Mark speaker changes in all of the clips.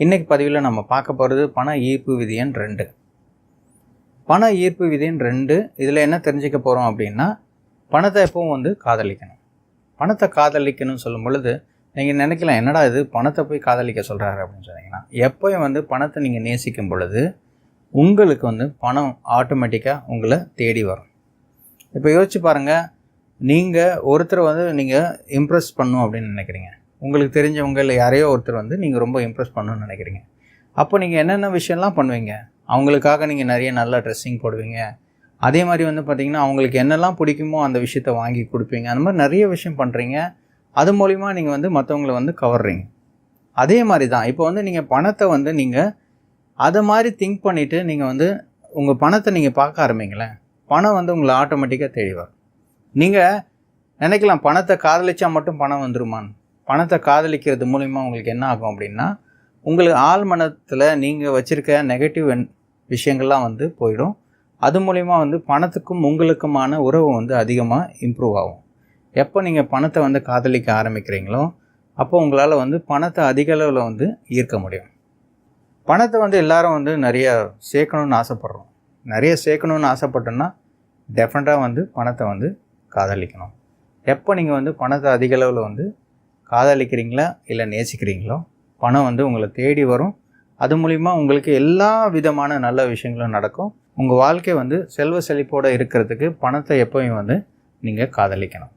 Speaker 1: இன்றைக்கி பதிவில் நம்ம பார்க்க போகிறது பண ஈர்ப்பு விதி எண் 2. பண ஈர்ப்பு விதி எண் 2 இதில் என்ன தெரிஞ்சுக்க போகிறோம் அப்படின்னா, பணத்தை எப்பவும் காதலிக்கணும். பணத்தை காதலிக்கணும்னு சொல்லும் பொழுது நீங்கள் நினைக்கலாம், என்னடா இது பணத்தை போய் காதலிக்க சொல்கிறாரு அப்படின்னு சொன்னீங்கன்னா, எப்போயும் பணத்தை நீங்கள் நேசிக்கும் பொழுது உங்களுக்கு பணம் ஆட்டோமேட்டிக்காக உங்களை தேடி வரும். இப்போ யோசிச்சு பாருங்கள், நீங்கள் ஒருத்தரை நீங்கள் இம்ப்ரெஸ் பண்ணணும் அப்படின்னு நினைக்கிறீங்க. உங்களுக்கு தெரிஞ்சவங்க இல்லை யாரையோ ஒருத்தர் நீங்கள் ரொம்ப இம்ப்ரெஸ் பண்ணணும்னு நினைக்கிறீங்க. அப்போ நீங்கள் என்னென்ன விஷயம்லாம் பண்ணுவீங்க? அவங்களுக்காக நீங்கள் நிறைய நல்ல ட்ரெஸ்ஸிங் போடுவீங்க. அதே மாதிரி பார்த்திங்கன்னா அவங்களுக்கு என்னெல்லாம் பிடிக்குமோ அந்த விஷயத்தை வாங்கி கொடுப்பீங்க. அந்த மாதிரி நிறைய விஷயம் பண்ணுறீங்க. அது மூலிமா நீங்கள் மற்றவங்களை கவர்றீங்க. அதே மாதிரி தான் இப்போ நீங்கள் பணத்தை நீங்கள் அதை மாதிரி திங்க் பண்ணிவிட்டு நீங்கள் உங்கள் பணத்தை நீங்கள் பார்க்க ஆரம்பிங்களேன். பணம் உங்களை ஆட்டோமேட்டிக்காக தேடி வரும். நீங்கள் நினைக்கலாம், பணத்தை காதலிச்சா மட்டும் பணம் வந்துருமான்னு. பணத்தை காதலிக்கிறது மூலிமா உங்களுக்கு என்ன ஆகும் அப்படின்னா, உங்களுக்கு ஆள் மனத்தில் நீங்கள் வச்சுருக்க நெகட்டிவ் விஷயங்கள்லாம் போயிடும். அது மூலிமா பணத்துக்கும் உங்களுக்குமான உறவு அதிகமாக இம்ப்ரூவ் ஆகும். எப்போ நீங்கள் பணத்தை காதலிக்க ஆரம்பிக்கிறீங்களோ அப்போ உங்களால் பணத்தை அதிக அளவில் ஈர்க்க முடியும். பணத்தை எல்லாரும் நிறைய சேர்க்கணுன்னு ஆசைப்பட்றோம். நிறைய சேர்க்கணுன்னு ஆசைப்பட்டோன்னா டெஃபினட்டாக பணத்தை காதலிக்கணும். எப்போ நீங்கள் பணத்தை அதிக அளவில் காதலிக்கிறீங்களா இல்லை நேசிக்கிறீங்களோ பணம் உங்களை தேடி வரும். அது மூலிமா உங்களுக்கு எல்லா விதமான நல்ல விஷயங்களும் நடக்கும். உங்கள் வாழ்க்கை செல்வ செழிப்போடு இருக்கிறதுக்கு பணத்தை எப்போயும் நீங்கள் காதலிக்கணும்.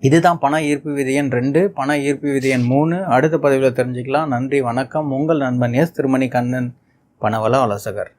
Speaker 1: இதுதான் பண ஈர்ப்பு விதி எண் 2. பண ஈர்ப்பு விதி எண் 3 அடுத்த பதிவில் தெரிஞ்சுக்கலாம். நன்றி, வணக்கம். உங்கள் நண்பன் எஸ் திருமணி கண்ணன், பணவள ஆலோசகர்.